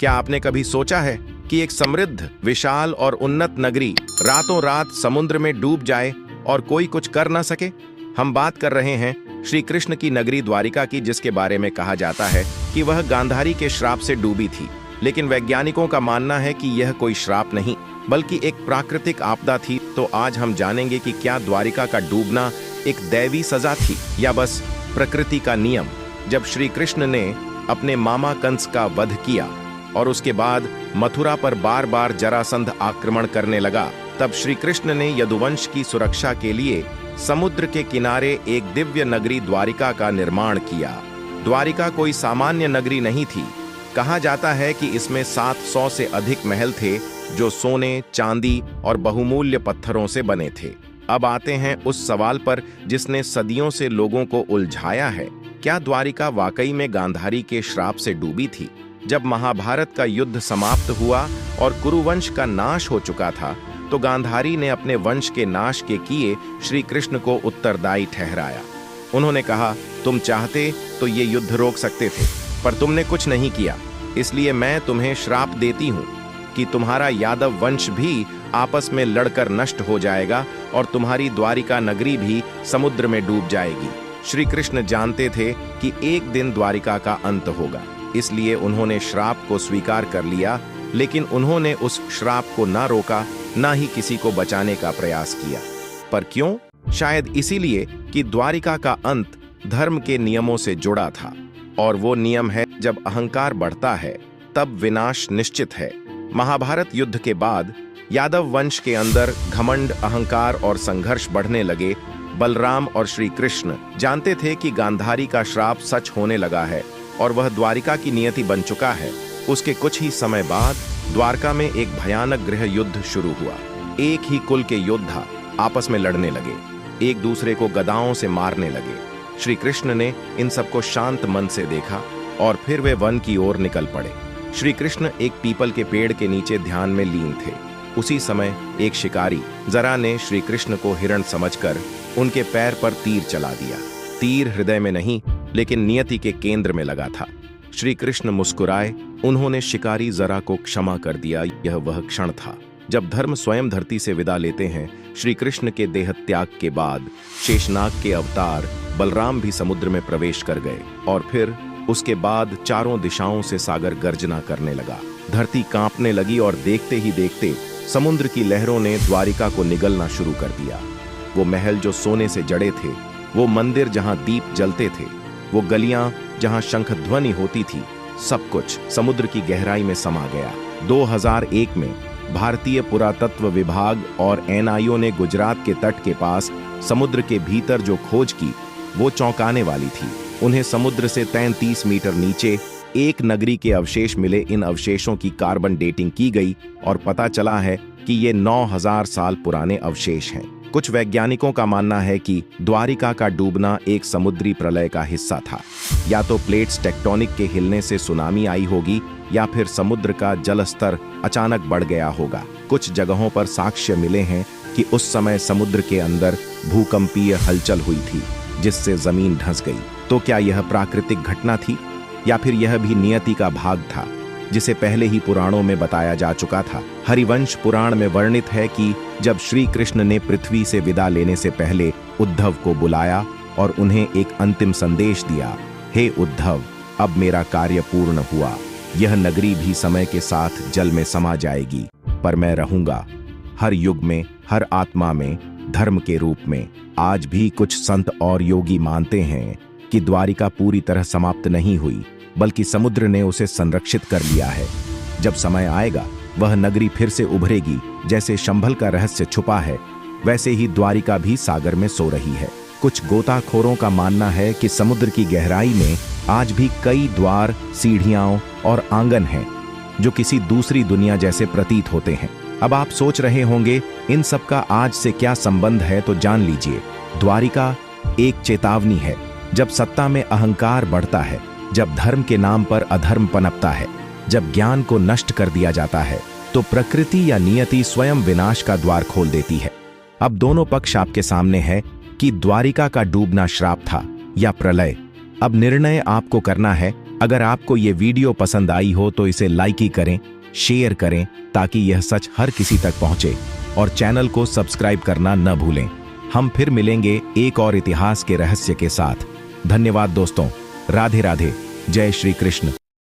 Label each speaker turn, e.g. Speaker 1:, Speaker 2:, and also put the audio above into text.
Speaker 1: क्या आपने कभी सोचा है कि एक समृद्ध, विशाल और उन्नत नगरी रातों रात समुद्र में डूब जाए और कोई कुछ कर न सके? हम बात कर रहे हैं श्री कृष्ण की नगरी द्वारिका की, जिसके बारे में कहा जाता है कि वह गांधारी के श्राप से डूबी थी। लेकिन वैज्ञानिकों का मानना है कि यह कोई श्राप नहीं, बल्कि एक प्राकृतिक आपदा थी। तो आज हम जानेंगे कि क्या द्वारिका का डूबना एक दैवी सजा थी या बस प्रकृति का नियम। जब श्री कृष्ण ने अपने मामा कंस का वध किया और उसके बाद मथुरा पर बार बार जरासंध आक्रमण करने लगा, तब श्री कृष्ण ने यदुवंश की सुरक्षा के लिए समुद्र के किनारे एक दिव्य नगरी द्वारिका का निर्माण किया। द्वारिका कोई सामान्य नगरी नहीं थी। कहा जाता है कि इसमें 700 से अधिक महल थे, जो सोने, चांदी और बहुमूल्य पत्थरों से बने थे। अब आते हैं उस सवाल पर जिसने सदियों से लोगों को उलझाया है। क्या द्वारिका वाकई में गांधारी के श्राप से डूबी थी? जब महाभारत का युद्ध समाप्त हुआ और कुरुवंश का नाश हो चुका था, तो गांधारी ने अपने वंश के नाश के किए श्री कृष्ण को उत्तरदायी ठहराया। उन्होंने कहा, तुम चाहते तो ये युद्ध रोक सकते थे, पर तुमने कुछ नहीं किया, इसलिए मैं तुम्हें श्राप देती हूँ कि तुम्हारा यादव वंश भी आपस में लड़कर नष्ट हो जाएगा और तुम्हारी द्वारिका नगरी भी समुद्र में डूब जाएगी। श्री कृष्ण जानते थे कि एक दिन द्वारिका का अंत होगा, इसलिए उन्होंने श्राप को स्वीकार कर लिया। लेकिन उन्होंने उस श्राप को ना रोका, ना ही किसी को बचाने का प्रयास किया। पर क्यों? शायद इसीलिए कि द्वारिका का अंत धर्म के नियमों से जुड़ा था, और वो नियम है, जब अहंकार बढ़ता है तब विनाश निश्चित है। महाभारत युद्ध के बाद यादव वंश के अंदर घमंड, अहंकार और संघर्ष बढ़ने लगे। बलराम और श्री कृष्ण जानते थे कि गांधारी का श्राप सच होने लगा है और वह द्वारिका की नियति बन चुका है। उसके कुछ ही समय बाद द्वारका में एक भयानक गृह युद्ध शुरू हुआ। एक ही कुल के योद्धा आपस में लड़ने लगे, एक दूसरे को गदाओं से मारने लगे। श्री कृष्ण ने इन सबको शांत मन से देखा और फिर वे वन की ओर निकल पड़े। श्री कृष्ण एक पीपल के पेड़ के नीचे ध्यान में लीन थे। उसी समय एक शिकारी जरा ने श्री कृष्ण को हिरण समझकर उनके पैर पर तीर चला दिया। तीर हृदय में नहीं, लेकिन नियति के केंद्र में लगा था। श्री कृष्ण मुस्कुराए। उन्होंने शिकारी जरा को क्षमा कर दिया। यह वह क्षण था जब धर्म स्वयं धरती से विदा लेते हैं। श्री कृष्ण के देह त्याग के बाद शेषनाग के अवतार बलराम भी समुद्र में प्रवेश कर गए, और फिर उसके बाद चारों दिशाओं से सागर गर्जना करने लगा। धरती कांपने लगी और देखते ही देखते समुद्र की लहरों ने द्वारिका को निगलना शुरू कर दिया। वो महल जो सोने से जड़े थे, वो मंदिर जहां दीप जलते थे, वो गलियां जहां शंख ध्वनि होती थी, सब कुछ समुद्र की गहराई में समा गया। 2001 में भारतीय पुरातत्व विभाग और एनआईओ ने गुजरात के तट के पास समुद्र के भीतर जो खोज की, वो चौंकाने वाली थी। उन्हें समुद्र से 33 मीटर नीचे एक नगरी के अवशेष मिले। इन अवशेषों की कार्बन डेटिंग की गई और पता चला है कि ये 9000 साल पुराने अवशेष हैं। कुछ वैज्ञानिकों का मानना है कि द्वारिका का डूबना एक समुद्री प्रलय का हिस्सा था। या तो प्लेट्स टेक्टोनिक के हिलने से सुनामी आई होगी, या फिर समुद्र का जल स्तर अचानक बढ़ गया होगा। कुछ जगहों पर साक्ष्य मिले हैं कि उस समय समुद्र के अंदर भूकंपीय हलचल हुई थी, जिससे जमीन धंस गई। तो क्या यह प्राकृतिक घटना थी, या फिर यह भी नियति का भाग था, जिसे पहले ही पुराणों में बताया जा चुका था? हरिवंश पुराण में वर्णित है कि जब श्री कृष्ण ने पृथ्वी से विदा लेने से पहले उद्धव को बुलाया और उन्हें एक अंतिम संदेश दिया, हे उद्धव, अब मेरा कार्य पूर्ण हुआ। यह नगरी भी समय के साथ जल में समा जाएगी, पर मैं रहूंगा हर युग में, हर आत्मा में, धर्म के रूप में। आज भी कुछ संत और योगी मानते हैं कि द्वारिका पूरी तरह समाप्त नहीं हुई, बल्कि समुद्र ने उसे संरक्षित कर लिया है। जब समय आएगा, वह नगरी फिर से उभरेगी। जैसे शंभल का रहस्य छुपा है, वैसे ही द्वारिका भी सागर में सो रही है। कुछ गोताखोरों का मानना है कि समुद्र की गहराई में आज भी कई द्वार, सीढ़ियां और आंगन हैं, जो किसी दूसरी दुनिया जैसे प्रतीत होते हैं। अब आप सोच रहे होंगे, इन सब का आज से क्या संबंध है? तो जान लीजिए, द्वारिका एक चेतावनी है। जब सत्ता में अहंकार बढ़ता है, जब धर्म के नाम पर अधर्म पनपता है, जब ज्ञान को नष्ट कर दिया जाता है, तो प्रकृति या नियति स्वयं विनाश का द्वार खोल देती है। अब दोनों पक्ष आपके सामने है कि द्वारिका का डूबना श्राप था या प्रलय। अब निर्णय आपको करना है अगर आपको ये वीडियो पसंद आई हो तो इसे लाइक ही करें, शेयर करें ताकि यह सच हर किसी तक पहुंचे, और चैनल को सब्सक्राइब करना न भूलें। हम फिर मिलेंगे एक और इतिहास के रहस्य के साथ। धन्यवाद दोस्तों। राधे राधे। जय श्री कृष्ण।